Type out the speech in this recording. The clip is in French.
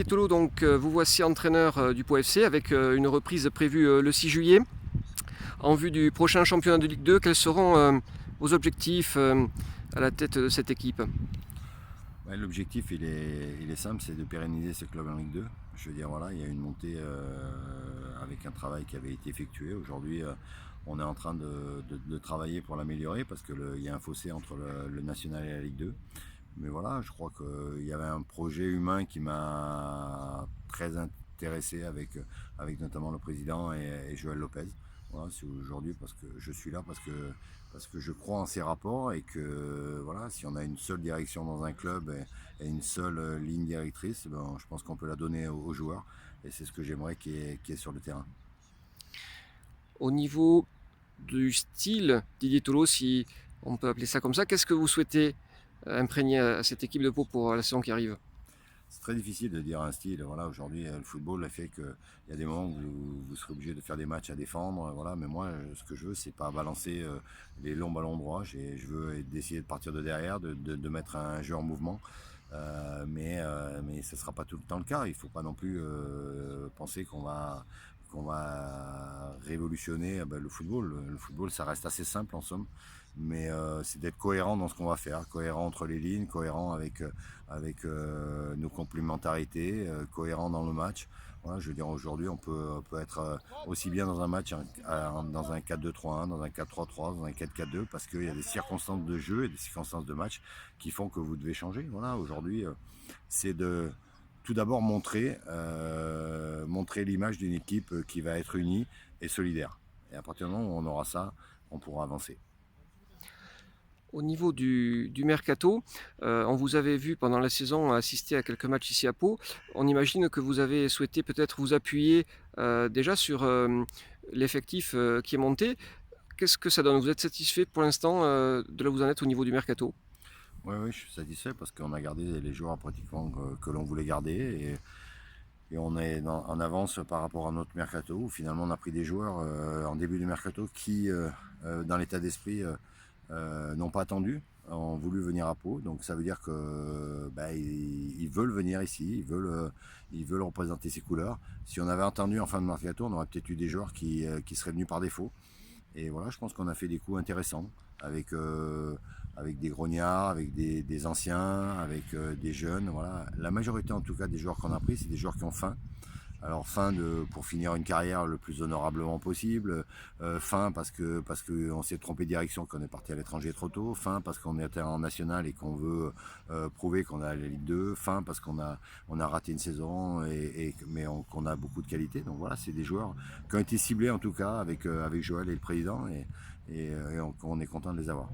Didier Tolo, donc vous voici entraîneur du Pau FC avec une reprise prévue le 6 juillet. En vue du prochain championnat de Ligue 2, quels seront vos objectifs à la tête de cette équipe? Ouais, l'objectif il est simple, c'est de pérenniser ce club en Ligue 2. Je veux dire, voilà, il y a une montée avec un travail qui avait été effectué. Aujourd'hui, on est en train de travailler pour l'améliorer parce qu'il y a un fossé entre le national et la Ligue 2. Mais voilà, je crois qu'il y avait un projet humain qui m'a très intéressé avec notamment le président et Joël Lopez. Voilà, c'est aujourd'hui parce que je suis là, parce que je crois en ces rapports et que voilà, si on a une seule direction dans un club et une seule ligne directrice, ben, je pense qu'on peut la donner aux joueurs et c'est ce que j'aimerais qu'il y ait sur le terrain. Au niveau du style Didier Tolo, si on peut appeler ça comme ça, qu'est-ce que vous souhaitez imprégner à cette équipe de Pau pour la saison qui arrive? C'est très difficile de dire un style. Voilà, aujourd'hui, le football a fait qu'il y a des moments où vous serez obligé de faire des matchs à défendre. Voilà, mais moi, ce que je veux, c'est pas balancer les longs ballons droits. Je veux essayer de partir de derrière, de mettre un jeu en mouvement. Mais ce ne sera pas tout le temps le cas. Il ne faut pas non plus penser qu'on va révolutionner le football. Le football, ça reste assez simple en somme, mais c'est d'être cohérent dans ce qu'on va faire, cohérent entre les lignes, cohérent avec nos complémentarités, cohérent dans le match. Voilà, je veux dire, aujourd'hui, on peut être aussi bien dans un match dans un 4-2-3-1, dans un 4-3-3, dans un 4-4-2, parce qu'il y a des circonstances de jeu et des circonstances de match qui font que vous devez changer. Voilà, aujourd'hui, c'est de tout d'abord montrer l'image d'une équipe qui va être unie et solidaire. Et à partir du moment où on aura ça, on pourra avancer. Au niveau du mercato, on vous avait vu pendant la saison assister à quelques matchs ici à Pau. On imagine que vous avez souhaité peut-être vous appuyer déjà sur l'effectif qui est monté. Qu'est-ce que ça donne? Vous êtes satisfait pour l'instant de là où vous en êtes au niveau du mercato? Oui, oui, je suis satisfait parce qu'on a gardé les joueurs pratiquement que l'on voulait garder et on est en avance par rapport à notre mercato où finalement on a pris des joueurs en début de mercato qui, dans l'état d'esprit, n'ont pas attendu, ont voulu venir à Pau. Donc ça veut dire que ils veulent venir ici, ils veulent représenter ces couleurs. Si on avait attendu en fin de mercato, on aurait peut-être eu des joueurs qui seraient venus par défaut. Et voilà, je pense qu'on a fait des coups intéressants avec des grognards, avec des anciens, avec des jeunes. Voilà. La majorité en tout cas des joueurs qu'on a pris, c'est des joueurs qui ont faim. Alors fin pour finir une carrière le plus honorablement possible, fin parce que on s'est trompé de direction, qu'on est parti à l'étranger trop tôt, fin parce qu'on était en national et qu'on veut prouver qu'on a la Ligue 2, fin parce qu'on a raté une saison mais qu'on a beaucoup de qualité. Donc voilà, c'est des joueurs qui ont été ciblés en tout cas avec Joël et le président et on est content de les avoir.